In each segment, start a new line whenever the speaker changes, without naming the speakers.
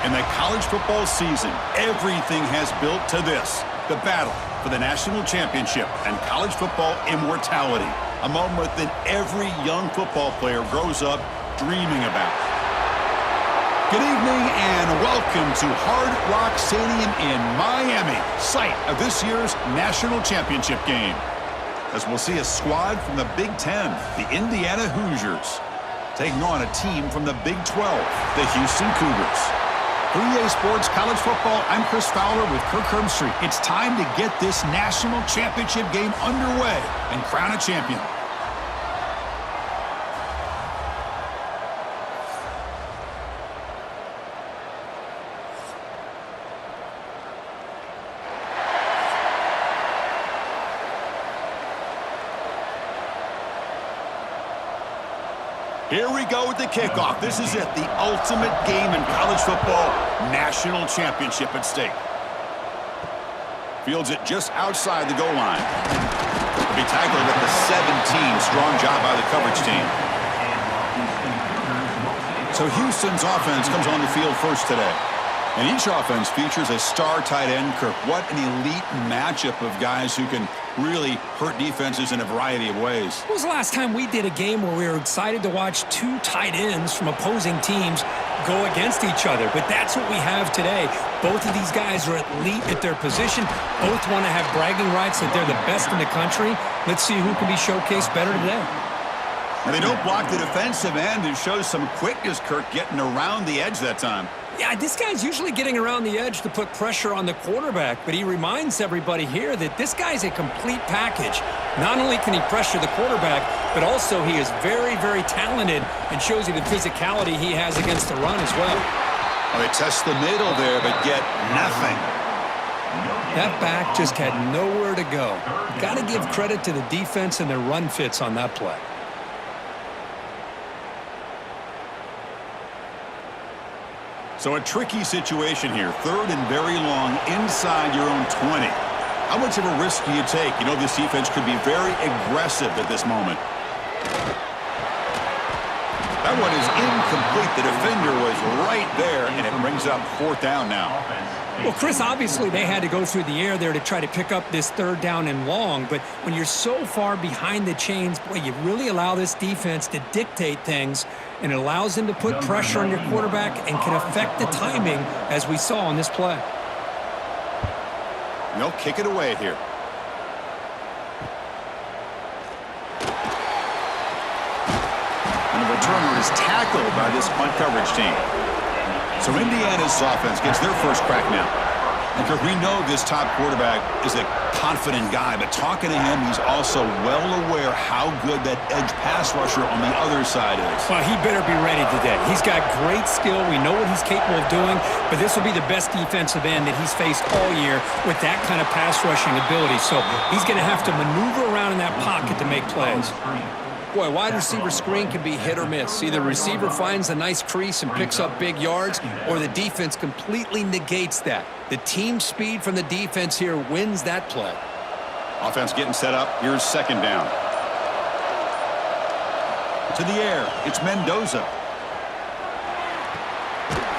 In the college football season, everything has built to this. The battle for the national championship and college football immortality. A moment that every young football player grows up dreaming about. Good evening and welcome to Hard Rock Stadium in Miami, site of this year's national championship game. As we'll see a squad from the Big Ten, the Indiana Hoosiers, taking on a team from the Big 12, the Houston Cougars. For EA Sports College Football, I'm Chris Fowler with Kirk Herbstreit. It's time to get this national championship game underway and crown a champion. Here we go with the kickoff. This is it, the ultimate game in college football, national championship at stake. Fields it just outside the goal line. Will be tackled at the 17. Strong job by the coverage team. So Houston's offense comes on the field first today. And each offense features a star tight end, Kirk. What an elite matchup of guys who can really hurt defenses in a variety of ways.
When was the last time we did a game where we were excited to watch two tight ends from opposing teams go against each other? But that's what we have today. Both of these guys are elite at their position. Both want to have bragging rights that they're the best in the country. Let's see who can be showcased better today.
And they don't block the defensive end, who shows some quickness, Kirk, getting around the edge that time.
Yeah, this guy's usually getting around the edge to put pressure on the quarterback, but he reminds everybody here that this guy's a complete package. Not only can he pressure the quarterback, but also he is very, very talented and shows you the physicality he has against the run as well.
Well, they test the middle there, but get nothing.
That back just had nowhere to go. Got to give credit to the defense and their run fits on that play.
So a tricky situation here. Third and very long inside your own 20. How much of a risk do you take? You know, this defense could be very aggressive at this moment. That one is incomplete. The defender was right there, and it brings up fourth down now.
Well, Chris, obviously they had to go through the air there to try to pick up this third down and long, but when you're so far behind the chains, boy, you really allow this defense to dictate things, and it allows them to put pressure on your quarterback and can affect the timing, as we saw on this play.
They'll kick it away here. And the returner is tackled by this punt coverage team. So Indiana's offense gets their first crack now. And we know this top quarterback is a confident guy, but talking to him, he's also well aware how good that edge pass rusher on the other side is.
Well, he better be ready today. He's got great skill. We know what he's capable of doing, but this will be the best defensive end that he's faced all year with that kind of pass rushing ability. So he's going to have to maneuver around in that pocket to make plays. Boy, wide receiver screen can be hit or miss. Either receiver finds a nice crease and picks up big yards, or the defense completely negates that. The team speed from the defense here wins that play.
Offense getting set up. Here's second down. To the air. It's Mendoza.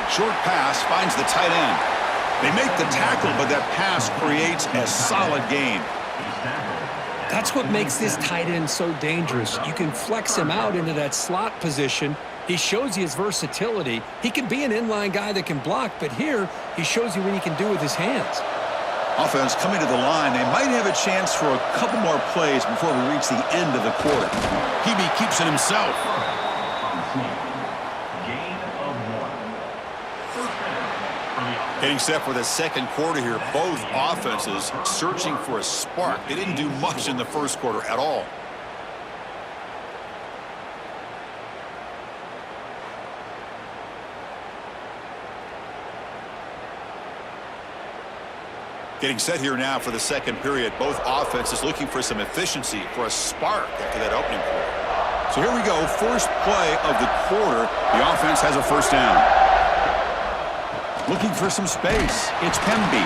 Short pass finds the tight end. They make the tackle, but that pass creates a solid gain.
That's what makes this tight end so dangerous. You can flex him out into that slot position. He shows you his versatility. He can be an inline guy that can block, but here he shows you what he can do with his hands.
Offense coming to the line. They might have a chance for a couple more plays before we reach the end of the quarter. Hebe keeps it himself. Getting set for the second quarter here. Both offenses searching for a spark. They didn't do much in the first quarter at all. Getting set here now for the second period. Both offenses looking for some efficiency, for a spark after that opening quarter. So here we go. First play of the quarter. The offense has a first down. Looking for some space. It's Pemby.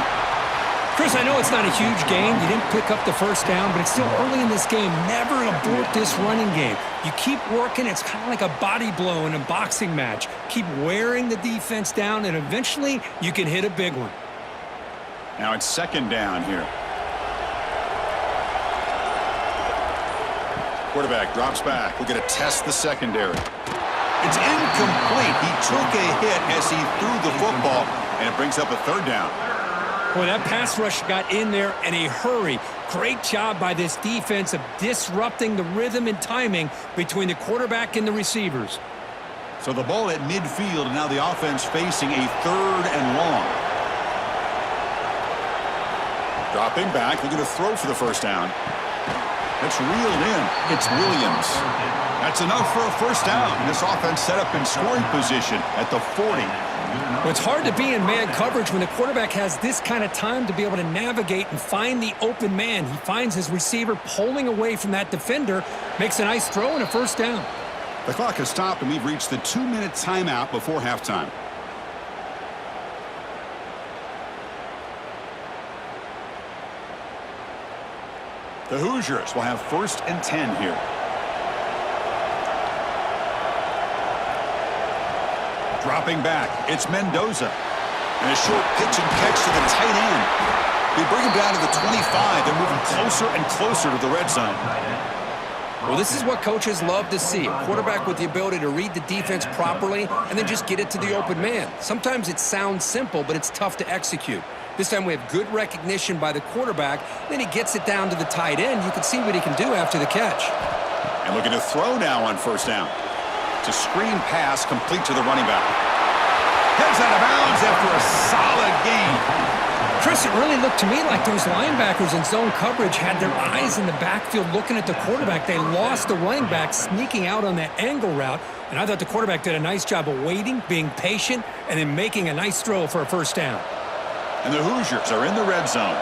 Chris, I know it's not a huge game. You didn't pick up the first down, but it's still early in this game. Never abort this running game. You keep working. It's kind of like a body blow in a boxing match. Keep wearing the defense down, and eventually you can hit a big one.
Now it's second down here. Quarterback drops back. We're going to test the secondary. It's incomplete. He took a hit as he threw the football, and it brings up a third down.
Boy, that pass rush got in there in a hurry. Great job by this defense of disrupting the rhythm and timing between the quarterback and the receivers.
So the ball at midfield, and now the offense facing a third and long. Dropping back, looking to throw for the first down. That's reeled in. It's Williams. That's enough for a first down. This offense set up in scoring position at the 40.
Well, it's hard to be in man coverage when the quarterback has this kind of time to be able to navigate and find the open man. He finds his receiver pulling away from that defender, makes a nice throw and a first down.
The clock has stopped, and we've reached the 2-minute timeout before halftime. The Hoosiers will have 1st and 10 here. Dropping back, it's Mendoza. And a short pitch and catch to the tight end. They bring him down to the 25. They're moving closer and closer to the red zone.
Well, this is what coaches love to see. A quarterback with the ability to read the defense properly and then just get it to the open man. Sometimes it sounds simple, but it's tough to execute. This time we have good recognition by the quarterback. Then he gets it down to the tight end. You can see what he can do after the catch.
And looking to throw now on first down. It's a screen pass complete to the running back. Heads out of bounds after a solid gain.
Chris, it really looked to me like those linebackers in zone coverage had their eyes in the backfield looking at the quarterback. They lost the running back sneaking out on that angle route. And I thought the quarterback did a nice job of waiting, being patient, and then making a nice throw for a first down.
And the Hoosiers are in the red zone.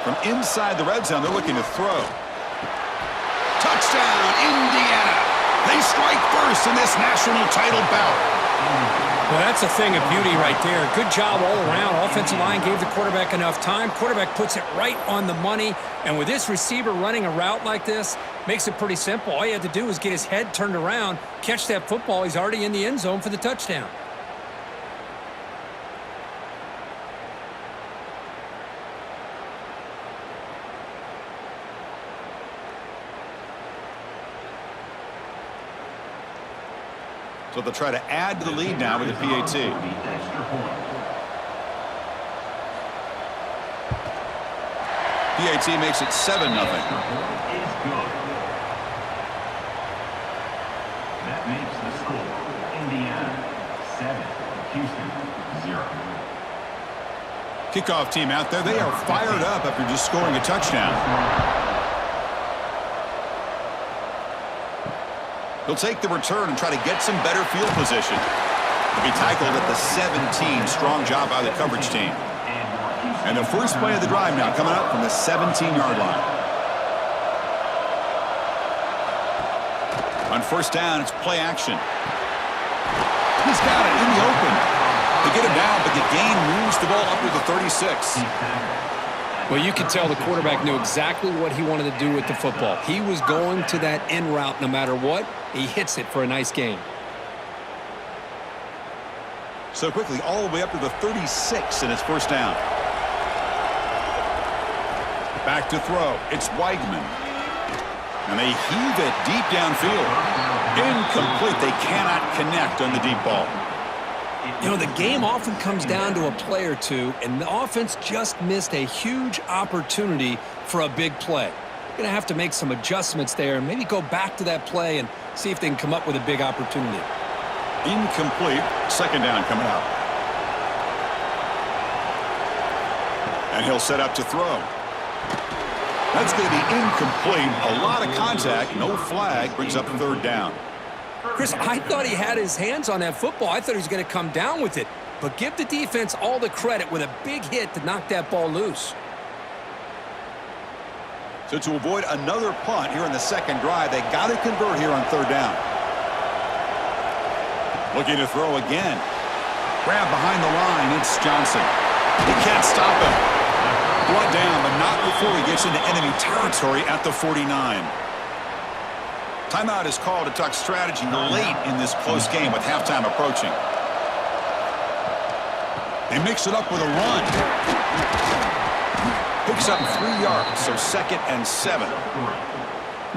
From inside the red zone, they're looking to throw. Touchdown, Indiana! They strike first in this national title bout.
Well, that's a thing of beauty right there. Good job all around. Offensive line gave the quarterback enough time. Quarterback puts it right on the money. And with this receiver running a route like this, makes it pretty simple. All you had to do was get his head turned around, catch that football. He's already in the end zone for the touchdown.
So they'll try to add to the lead now with the PAT. PAT makes it 7-0.
That makes the score Indiana 7, Houston 0.
Kickoff team out there. They are fired up after just scoring a touchdown. He'll take the return and try to get some better field position. He'll be tackled at the 17. Strong job by the coverage team. And the first play of the drive now coming up from the 17-yard line. On first down, it's play action. He's got it in the open. They get him down, but the gain moves the ball up to the 36.
Well, you could tell the quarterback knew exactly what he wanted to do with the football. He was going to that end route no matter what. He hits it for a nice gain.
So quickly, all the way up to the 36 in his first down. Back to throw. It's Weigman. And they heave it deep downfield. Incomplete. They cannot connect on the deep ball.
You know, the game often comes down to a play or two, and the offense just missed a huge opportunity for a big play. They're going to have to make some adjustments there and maybe go back to that play and see if they can come up with a big opportunity.
Incomplete. Second down coming up. And he'll set up to throw. That's going to be incomplete. A lot of contact. No flag. Brings up third down.
Chris, I thought he had his hands on that football. I thought he was going to come down with it. But give the defense all the credit with a big hit to knock that ball loose.
So to avoid another punt here in the second drive, they got to convert here on third down. Looking to throw again. Grab behind the line. It's Johnson. He can't stop him. Brought down, but not before he gets into enemy territory at the 49. Timeout is called to talk strategy late in this close game with halftime approaching. They mix it up with a run. Picks up 3 yards, so 2nd and 7.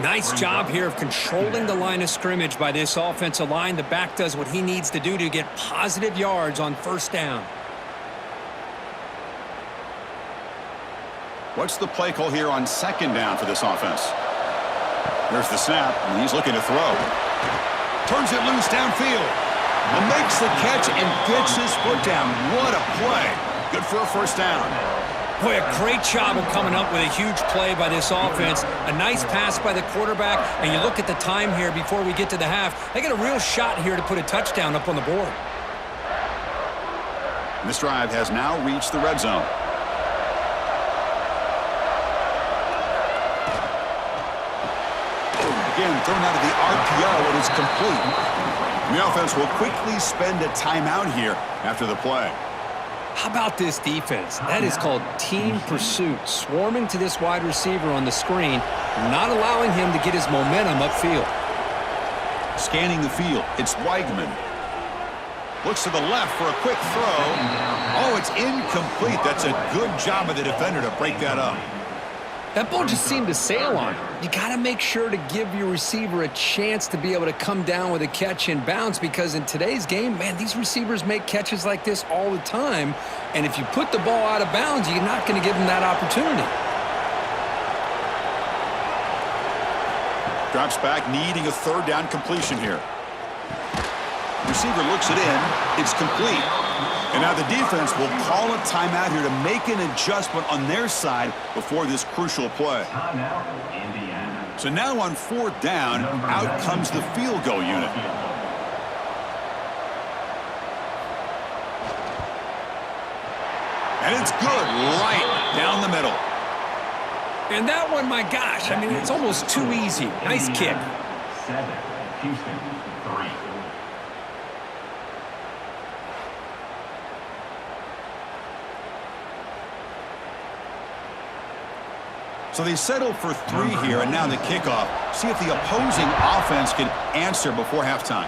Nice job here of controlling the line of scrimmage by this offensive line. The back does what he needs to do to get positive yards on first down.
What's the play call here on 2nd down for this offense? There's the snap, and he's looking to throw. Turns it loose downfield. And makes the catch and gets his foot down. What a play. Good for a first down.
Boy, a great job of coming up with a huge play by this offense. A nice pass by the quarterback, and you look at the time here before we get to the half. They got a real shot here to put a touchdown up on the board.
This drive has now reached the red zone. Again, thrown out of the RPO, it is complete. And the offense will quickly spend a timeout here after the play.
How about this defense? That is called team pursuit. Swarming to this wide receiver on the screen, not allowing him to get his momentum upfield.
Scanning the field, it's Weigman. Looks to the left for a quick throw. Oh, it's incomplete. That's a good job of the defender to break that up.
That ball just seemed to sail on him. You got to make sure to give your receiver a chance to be able to come down with a catch and bounce, because in today's game, man, these receivers make catches like this all the time. And if you put the ball out of bounds, you're not going to give them that opportunity.
Drops back, needing a 3rd down completion here. Receiver looks it in. It's complete. And now the defense will call a timeout here to make an adjustment on their side before this crucial play. So now on 4th down, out comes the field goal unit. And it's good, right down the middle.
And that one, my gosh, I mean, it's almost too easy. Nice kick.
7, Houston 3.
So they settle for 3 here, and now the kickoff. See if the opposing offense can answer before halftime.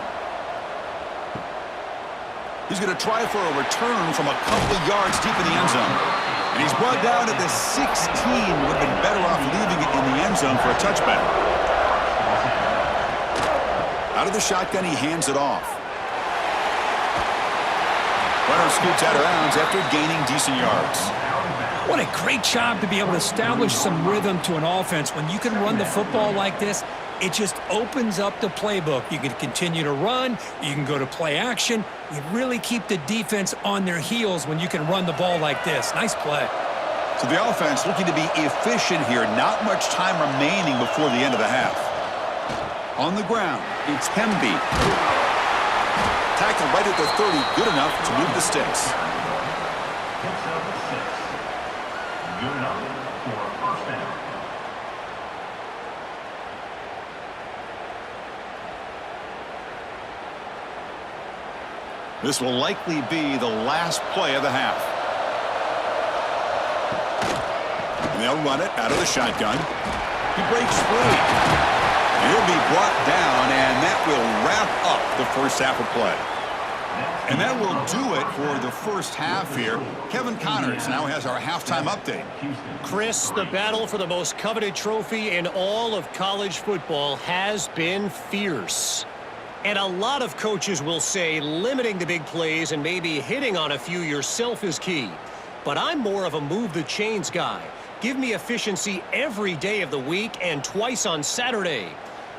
He's going to try for a return from a couple of yards deep in the end zone. And he's brought down at the 16. Would have been better off leaving it in the end zone for a touchback. Out of the shotgun, he hands it off. Runner scoots out of bounds after gaining decent yards.
What a great job to be able to establish some rhythm to an offense. When you can run the football like this, it just opens up the playbook. You can continue to run. You can go to play action. You really keep the defense on their heels when you can run the ball like this. Nice play.
So the offense looking to be efficient here. Not much time remaining before the end of the half. On the ground, it's Hemby. Tackle right at the 30. Good enough to move the sticks.
Picks up 6. Good enough for a first down.
This will likely be the last play of the half. And they'll run it out of the shotgun. He breaks free. And he'll be brought down, and that will wrap up the first half of play. And that will do it for the first half here. Kevin Connors now has our halftime update.
Chris, the battle for the most coveted trophy in all of college football has been fierce. And a lot of coaches will say limiting the big plays and maybe hitting on a few yourself is key. But I'm more of a move the chains guy. Give me efficiency every day of the week and twice on Saturday.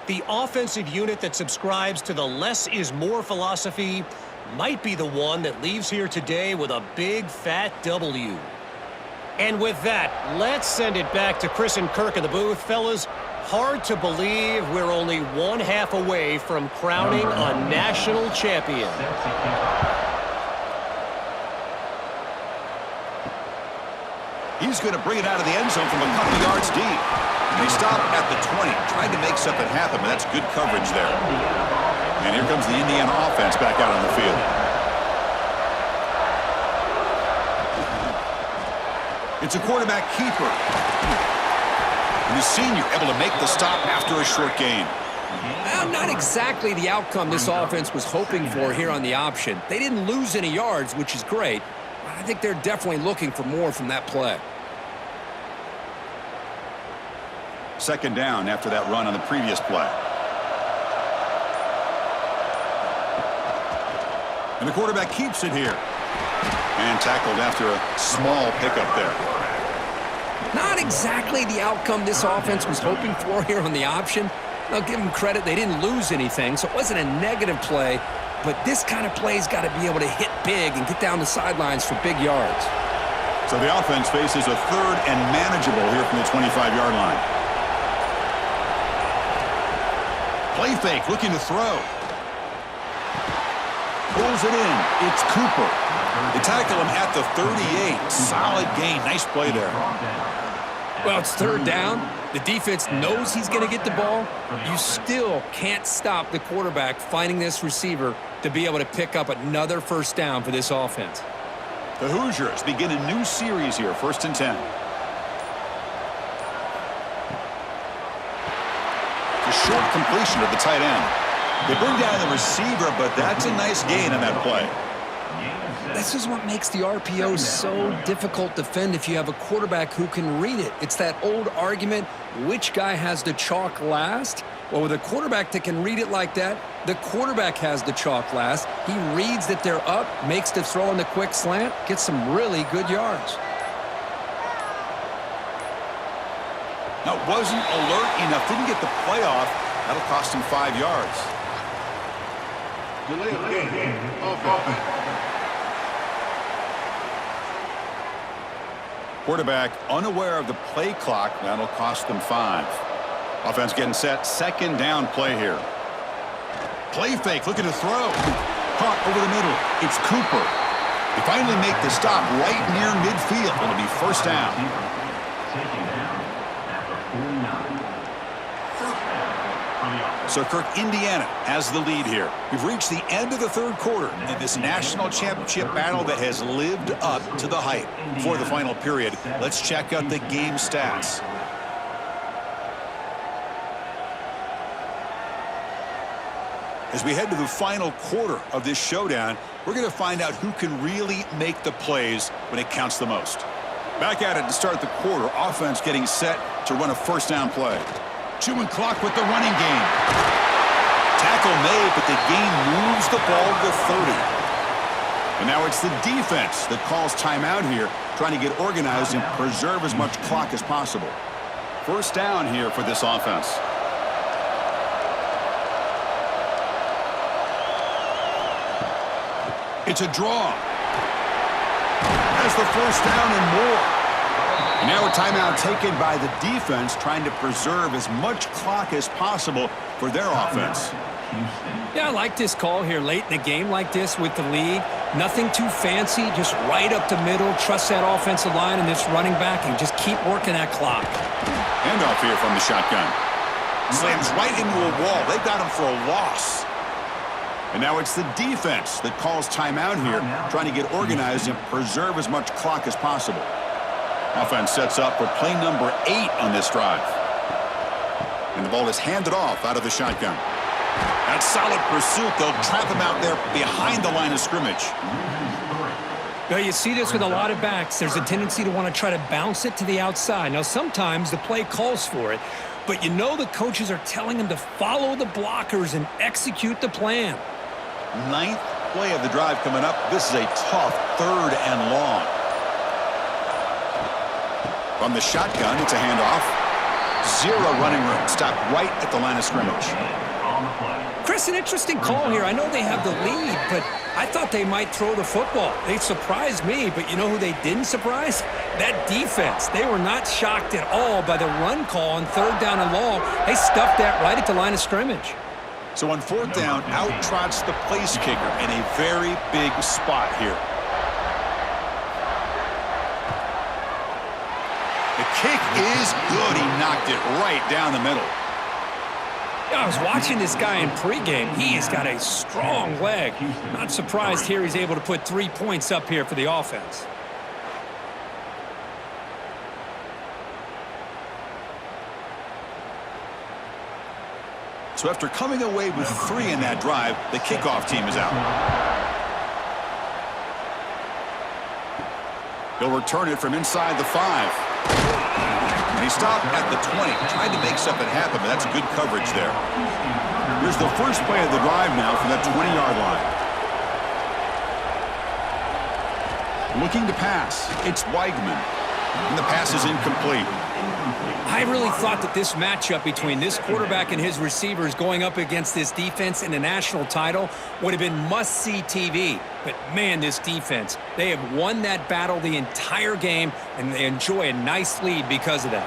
The offensive unit that subscribes to the less is more philosophy might be the one that leaves here today with a big fat W. And with that, let's send it back to Chris and Kirk in the booth. Fellas, hard to believe we're only one half away from crowning a national champion.
He's going to bring it out of the end zone from a couple yards deep. They stop at the 20, trying to make something happen, but that's good coverage there. And here comes the Indiana offense back out on the field. It's a quarterback keeper. And the senior able to make the stop after a short gain.
Well, not exactly the outcome this offense was hoping for here on the option. They didn't lose any yards, which is great. But I think they're definitely looking for more from that play.
Second down after that run on the previous play. And the quarterback keeps it here. And tackled after a small pickup there.
Not exactly the outcome this offense was hoping for here on the option. I'll give them credit, they didn't lose anything, so it wasn't a negative play, but this kind of play's got to be able to hit big and get down the sidelines for big yards.
So the offense faces a third and manageable here from the 25-yard line. Play fake, looking to throw. Pulls it in. It's Cooper. They tackle him at the 38. Solid gain. Nice play there.
Well, it's third down. The defense knows he's going to get the ball. You still can't stop the quarterback finding this receiver to be able to pick up another first down for this offense.
The Hoosiers begin a new series here, 1st and 10. The short completion of the tight end. They bring down the receiver, but that's a nice gain on that play.
This is what makes the RPO so difficult to defend if you have a quarterback who can read it. It's that old argument, which guy has the chalk last? Well, with a quarterback that can read it like that, the quarterback has the chalk last. He reads that they're up, makes the throw on the quick slant, gets some really good yards.
Now, wasn't alert enough, didn't get the play off. That'll cost him 5 yards.
Delay of game. Offense.
Quarterback unaware of the play clock. That'll cost them 5. Offense getting set. Second down play here. Play fake, looking to throw. Caught over the middle. It's Cooper. They finally make the stop right near midfield. It'll be first down.
Taking down at the 49.
So Kirk, Indiana has the lead here. We've reached the end of the third quarter in this national championship battle that has lived up to the hype. For the final period, let's check out the game stats. As we head to the final quarter of this showdown, we're going to find out who can really make the plays when it counts the most. Back at it to start the quarter, offense getting set to run a first down play. Chewing clock with the running game. Tackle made, but the gain moves the ball to 30. And now it's the defense that calls timeout here, trying to get organized and preserve as much clock as possible. First down here for this offense. It's a draw. Has the first down and more. And now a timeout taken by the defense, trying to preserve as much clock as possible for their offense.
Yeah, I like this call here late in the game like this with the lead. Nothing too fancy, just right up the middle. Trust that offensive line and this running back and just keep working that clock.
Handoff here from the shotgun. Slams right into a wall. They got him for a loss. And now it's the defense that calls timeout here, trying to get organized and preserve as much clock as possible. Offense sets up for play number 8 on this drive. And the ball is handed off out of the shotgun. That's solid pursuit. They'll trap him out there behind the line of scrimmage.
Well, you see this with a lot of backs. There's a tendency to want to try to bounce it to the outside. Now, sometimes the play calls for it, but you know the coaches are telling them to follow the blockers and execute the plan.
9th play of the drive coming up. This is a tough 3rd and long. From the shotgun, it's a handoff. 0 running room. Stopped right at the line of scrimmage.
Chris, an interesting call here. I know they have the lead, but I thought they might throw the football. They surprised me, but you know who they didn't surprise? That defense. They were not shocked at all by the run call on 3rd down and long. They stuffed that right at the line of scrimmage.
So on 4th down, out trots the place kicker in a very big spot here. The kick is good. He knocked it right down the middle.
I was watching this guy in pregame. He has got a strong leg. Not surprised here he's able to put 3 points up here for the offense.
So after coming away with 3 in that drive, the kickoff team is out. He'll return it from inside the 5. And he stopped at the 20. Tried to make something happen, but that's good coverage there. Here's the first play of the drive now from that 20-yard line. Looking to pass. It's Weigman. And the pass is incomplete.
I really thought that this matchup between this quarterback and his receivers going up against this defense in a national title would have been must-see TV. But, man, this defense, they have won that battle the entire game, and they enjoy a nice lead because of that.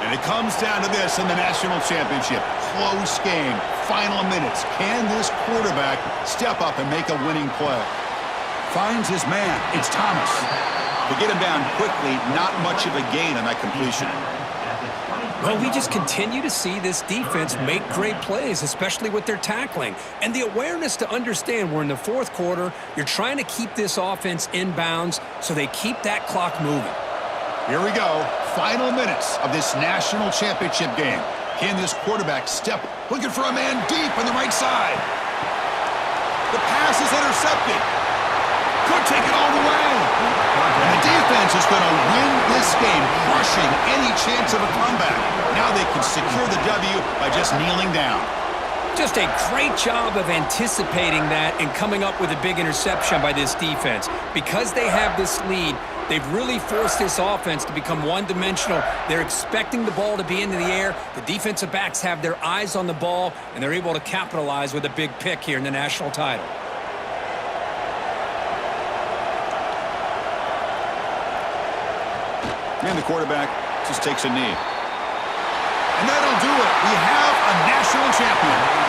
And it comes down to this in the national championship. Close game. Final minutes. Can this quarterback step up and make a winning play? Finds his man. It's Thomas. To get him down quickly, not much of a gain on that completion.
Well, we just continue to see this defense make great plays, especially with their tackling. And the awareness to understand we're in the fourth quarter, you're trying to keep this offense in bounds so they keep that clock moving.
Here we go. Final minutes of this national championship game. Can this quarterback step? Looking for a man deep on the right side. The pass is intercepted. Could take it all the way. And the defense is going to win this game, crushing any chance of a comeback. Now they can secure the W by just kneeling down.
Just a great job of anticipating that and coming up with a big interception by this defense. Because they have this lead, they've really forced this offense to become one-dimensional. They're expecting the ball to be into the air. The defensive backs have their eyes on the ball, and they're able to capitalize with a big pick here in the national title.
And the quarterback just takes a knee. And that'll do it. We have a national champion.